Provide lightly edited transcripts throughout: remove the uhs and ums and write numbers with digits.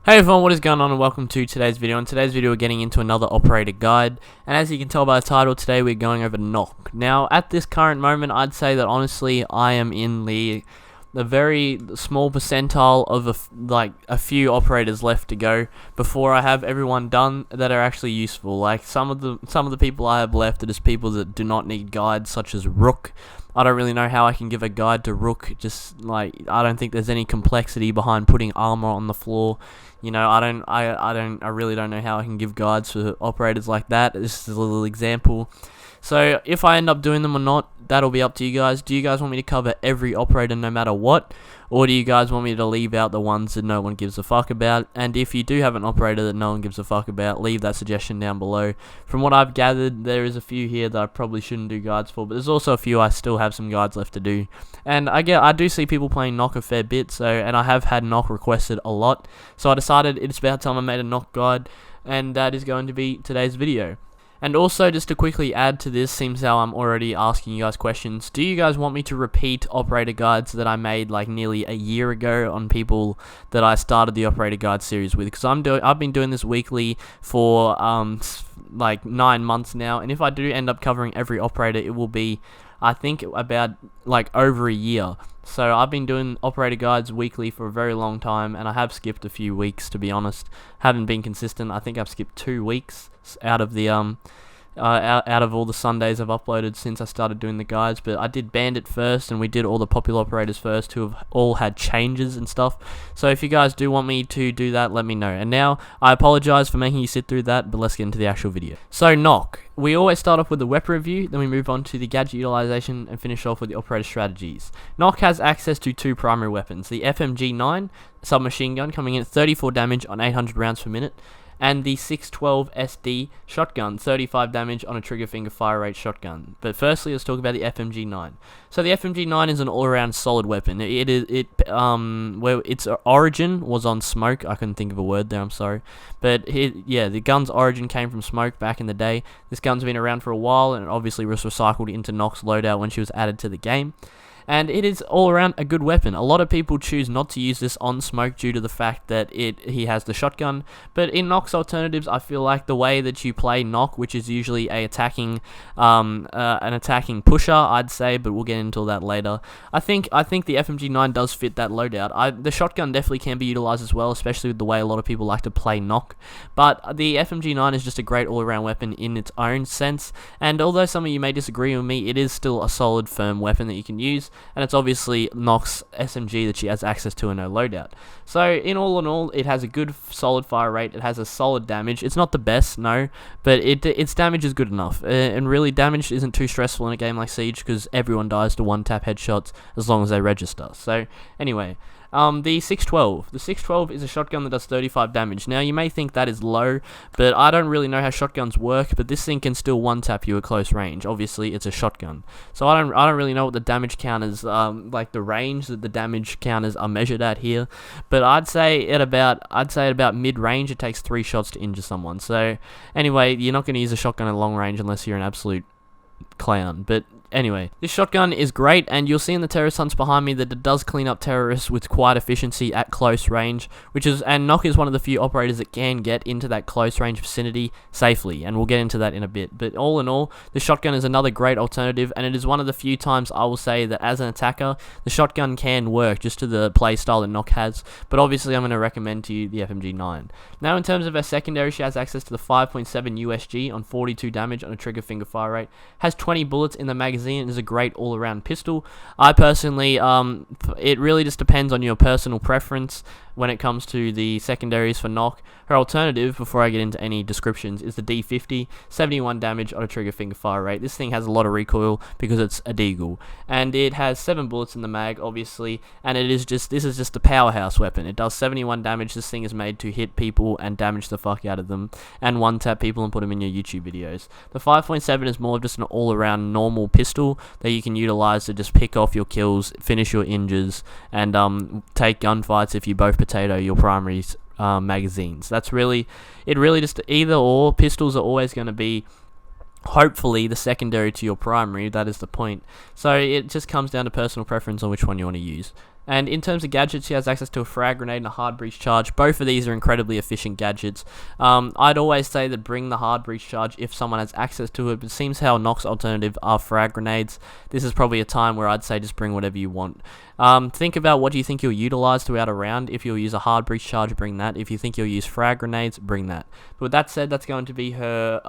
Hey everyone, what is going on and welcome to today's video. In today's video we're getting into another operator guide, and as you can tell by the title, today we're going over Nokk. Now at this current moment I'd say that honestly I am in the very small percentile of a few operators left to go before I have everyone done that are actually useful. Like some of the people I have left are just people that do not need guides, such as Rook. I don't really know how I can give a guide to Rook. Just like I don't think there's any complexity behind putting armor on the floor. You know, I really don't know how I can give guides for operators like that. This is a little example. So if I end up doing them or not, that'll be up to you guys. Do you guys want me to cover every operator no matter what? Or do you guys want me to leave out the ones that no one gives a fuck about? And if you do have an operator that no one gives a fuck about, leave that suggestion down below. From what I've gathered, there is a few here that I probably shouldn't do guides for, but there's also a few I still have some guides left to do. And I do see people playing Nokk a fair bit, and I have had Nokk requested a lot. So I decided it's about time I made a Nokk guide, and that is going to be today's video. And also, just to quickly add to this, seems how I'm already asking you guys questions, do you guys want me to repeat operator guides that I made like nearly a year ago on people that I started the operator guide series with? Because I've been doing this weekly for like 9 months now, and if I do end up covering every operator, it will be, I think, about like over a year. So I've been doing operator guides weekly for a very long time, and I have skipped a few weeks, to be honest. Haven't been consistent. I think I've skipped 2 weeks out of the out of all the Sundays I've uploaded since I started doing the guides. But I did Bandit first, and we did all the popular operators first, who have all had changes and stuff. So if you guys do want me to do that, let me know. And now, I apologize for making you sit through that, but let's get into the actual video. So Nokk. We always start off with the weapon review, then we move on to the gadget utilization, and finish off with the operator strategies. Nokk has access to 2 primary weapons, the FMG-9 submachine gun coming in at 34 damage on 800 rounds per minute, and the 612 SD shotgun, 35 damage on a trigger finger fire rate shotgun. But firstly, let's talk about the FMG-9. So the FMG-9 is an all-around solid weapon. Where its origin was on smoke. I couldn't think of a word there, I'm sorry. But the gun's origin came from smoke back in the day. This gun's been around for a while, and it obviously was recycled into Nokk's loadout when she was added to the game. And it is all around a good weapon. A lot of people choose not to use this on smoke due to the fact that he has the shotgun. But in Nokk's alternatives, I feel like the way that you play Nokk, which is usually an attacking pusher, I'd say, but we'll get into that later. I think the FMG-9 does fit that loadout. The shotgun definitely can be utilized as well, especially with the way a lot of people like to play Nokk. But the FMG-9 is just a great all-around weapon in its own sense. And although some of you may disagree with me, it is still a solid, firm weapon that you can use. And it's obviously Nokk's SMG that she has access to in her loadout. So in all, it has a good solid fire rate. It has a solid damage. It's not the best, no, but its damage is good enough. And really, damage isn't too stressful in a game like Siege because everyone dies to one-tap headshots as long as they register. So anyway. The 612. The 612 is a shotgun that does 35 damage. Now, you may think that is low, but I don't really know how shotguns work, but this thing can still one-tap you at close range. Obviously, it's a shotgun. So I don't really know what the damage counters, like the range that the damage counters are measured at here, but I'd say at about mid-range, it takes 3 shots to injure someone. So anyway, you're not going to use a shotgun at long range unless you're an absolute clown. But anyway, this shotgun is great, and you'll see in the terrorist hunts behind me that it does clean up terrorists with quite efficiency at close range, and Nokk is one of the few operators that can get into that close range vicinity safely, and we'll get into that in a bit. But all in all, the shotgun is another great alternative, and it is one of the few times I will say that as an attacker, the shotgun can work just to the playstyle that Nokk has, but obviously I'm going to recommend to you the FMG-9. Now in terms of her secondary, she has access to the 5.7 USG on 42 damage on a trigger finger fire rate, has 20 bullets in the magazine, and is a great all-around pistol. I personally, it really just depends on your personal preference when it comes to the secondaries for Nokk. Her alternative, before I get into any descriptions, is the D50, 71 damage on a trigger finger fire rate. This thing has a lot of recoil because it's a deagle, and it has 7 bullets in the mag, obviously, and this is just a powerhouse weapon. It does 71 damage. This thing is made to hit people and damage the fuck out of them, and one-tap people and put them in your YouTube videos. The 5.7 is more of just an all-around normal pistol that you can utilize to just pick off your kills, finish your injures, and take gunfights if you both potato your primary magazines. It really just either or. Pistols are always going to be hopefully the secondary to your primary. That is the point. So it just comes down to personal preference on which one you want to use. And in terms of gadgets, she has access to a frag grenade and a hard breach charge. Both of these are incredibly efficient gadgets. I'd always say that bring the hard breach charge if someone has access to it, but it seems how Nokk's alternative are frag grenades. This is probably a time where I'd say just bring whatever you want. Think about what do you think you'll utilize throughout a round. If you'll use a hard breach charge, bring that. If you think you'll use frag grenades, bring that. But with that said, that's going to be her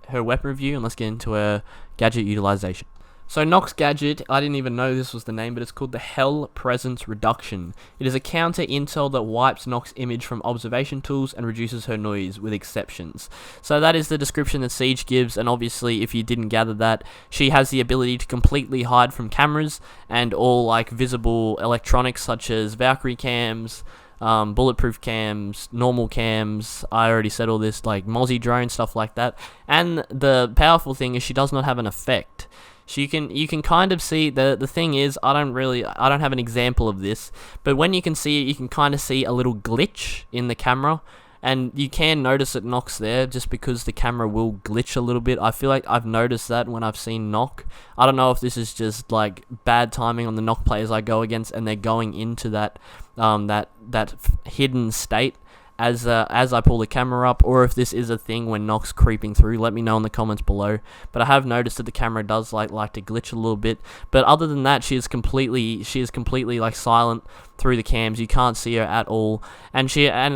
weapon review, and let's get into her gadget utilization. So Nokk's gadget, I didn't even know this was the name, but it's called the Hell Presence Reduction. It is a counter intel that wipes Nokk's image from observation tools and reduces her noise with exceptions. So that is the description that Siege gives, and obviously if you didn't gather that, she has the ability to completely hide from cameras and all like visible electronics such as Valkyrie cams, bulletproof cams, normal cams, I already said all this, like Mozzie drone, stuff like that. And the powerful thing is she does not have an effect. So you can kind of see, the thing is, I don't have an example of this, but when you can see it, you can kind of see a little glitch in the camera, and you can notice that Nokk's there just because the camera will glitch a little bit. I feel like I've noticed that when I've seen Nokk. I don't know if this is just like bad timing on the Nokk players I go against, and they're going into that hidden state as I pull the camera up, or if this is a thing when Nokk's creeping through. Let me know in the comments below. But I have noticed that the camera does like to glitch a little bit. But other than that, she is completely like silent through the cams. You can't see her at all. And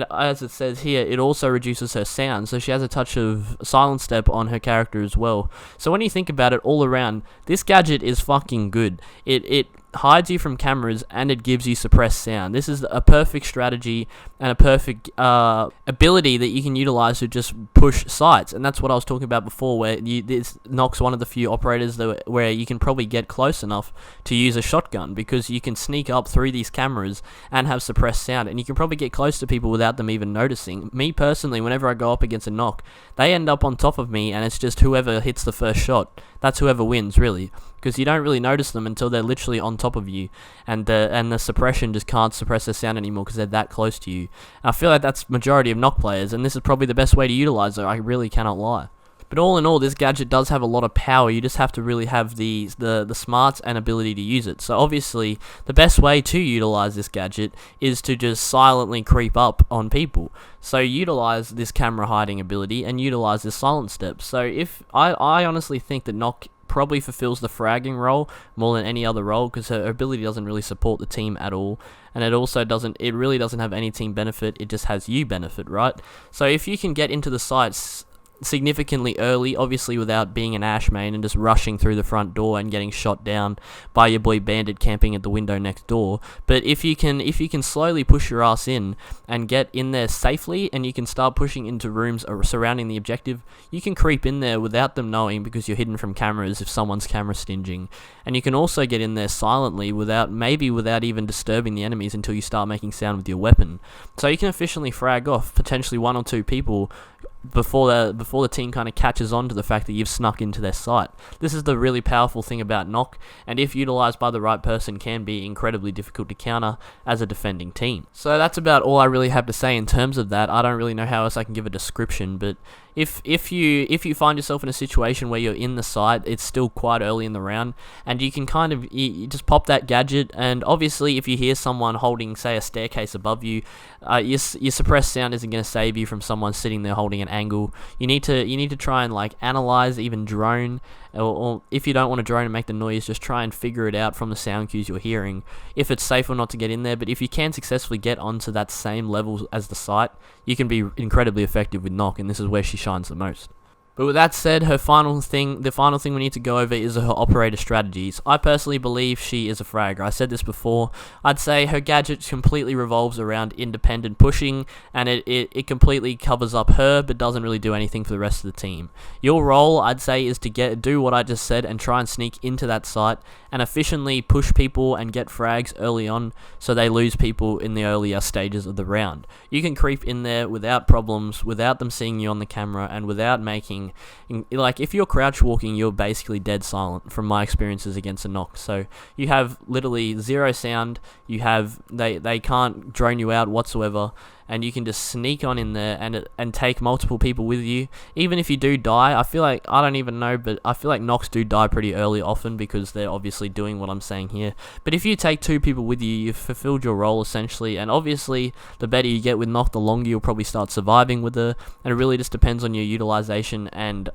as it says here, it also reduces her sound. So she has a touch of silent step on her character as well. So when you think about it all around, this gadget is fucking good. It hides you from cameras, and it gives you suppressed sound. This is a perfect strategy and a perfect ability that you can utilize to just push sites, and that's what I was talking about before, where this Nokk's one of the few operators where you can probably get close enough to use a shotgun, because you can sneak up through these cameras and have suppressed sound, and you can probably get close to people without them even noticing. Me personally, whenever I go up against a Nokk, they end up on top of me, and it's just whoever hits the first shot. That's whoever wins, really, because you don't really notice them until they're literally on top of you, and the suppression just can't suppress their sound anymore because they're that close to you. And I feel like that's majority of Nokk players, and this is probably the best way to utilize it. I really cannot lie. But all in all, this gadget does have a lot of power. You just have to really have the smarts and ability to use it. So obviously, the best way to utilize this gadget is to just silently creep up on people. So utilize this camera hiding ability and utilize this silent step. So if I honestly think that Nokk probably fulfills the fragging role more than any other role, because her ability doesn't really support the team at all, and it really doesn't have any team benefit. It just has you benefit, right? So if you can get into the sites significantly early, obviously without being an Ash main and just rushing through the front door and getting shot down by your boy Bandit camping at the window next door. But if you can slowly push your ass in and get in there safely, and you can start pushing into rooms surrounding the objective, you can creep in there without them knowing, because you're hidden from cameras if someone's camera stinging. And you can also get in there silently without even disturbing the enemies until you start making sound with your weapon. So you can efficiently frag off potentially 1 or 2 people before the team kind of catches on to the fact that you've snuck into their sight. This is the really powerful thing about Nokk, and if utilized by the right person, can be incredibly difficult to counter as a defending team. So that's about all I really have to say in terms of that. I don't really know how else I can give a description, but if you find yourself in a situation where you're in the site, it's still quite early in the round, and you can kind of you just pop that gadget, and obviously if you hear someone holding, say, a staircase above you, your suppressed sound isn't going to save you from someone sitting there holding an angle. You need to try and like analyze, even drone, or if you don't want to drone and make the noise, just try and figure it out from the sound cues you're hearing, if it's safe or not to get in there. But if you can successfully get onto that same level as the site, you can be incredibly effective with Nokk, and this is where she shines the most. But with that said, the final thing we need to go over is her operator strategies. I personally believe she is a fragger. I said this before. I'd say her gadget completely revolves around independent pushing, and it completely covers up her, but doesn't really do anything for the rest of the team. Your role, I'd say, is to do what I just said and try and sneak into that site and efficiently push people and get frags early on, so they lose people in the earlier stages of the round. You can creep in there without problems, without them seeing you on the camera, and without making, like, if you're crouch walking, you're basically dead silent from my experiences against a Nokk. So you have literally zero sound. You have they can't drone you out whatsoever, and you can just sneak on in there and take multiple people with you. Even if you do die, I feel like, I don't even know, but I feel like Nokks do die pretty early often because they're obviously doing what I'm saying here. But if you take 2 people with you, you've fulfilled your role essentially, and obviously the better you get with Nokk, the longer you'll probably start surviving with her, and it really just depends on your utilization and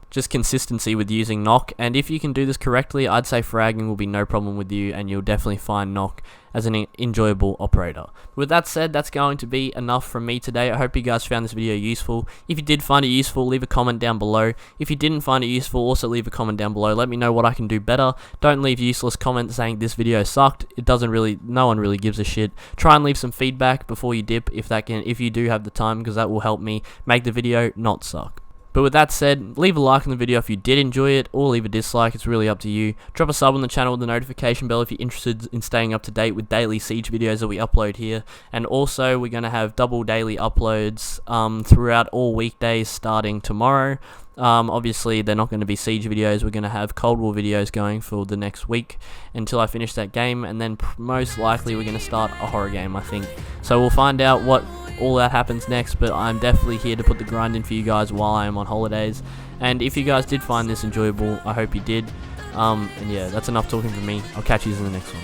just consistency with using Nokk. And if you can do this correctly, I'd say fragging will be no problem with you, and you'll definitely find Nokk as an enjoyable operator. With that said, that's going to be enough from me today. I hope you guys found this video useful. If you did find it useful, leave a comment down below. If you didn't find it useful, also leave a comment down below. Let me know what I can do better. Don't leave useless comments saying this video sucked. No one really gives a shit. Try and leave some feedback before you dip if you do have the time, because that will help me make the video not suck. But with that said, leave a like on the video if you did enjoy it, or leave a dislike, it's really up to you. Drop a sub on the channel with the notification bell if you're interested in staying up to date with daily Siege videos that we upload here. And also, we're going to have double daily uploads throughout all weekdays starting tomorrow. Obviously, they're not going to be Siege videos. We're going to have Cold War videos going for the next week until I finish that game, and then most likely we're going to start a horror game, I think. So we'll find out what all that happens next, but I'm definitely here to put the grind in for you guys while I am on holidays. And if you guys did find this enjoyable, I hope you did. And yeah, that's enough talking for me. I'll catch you in the next one.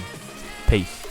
Peace.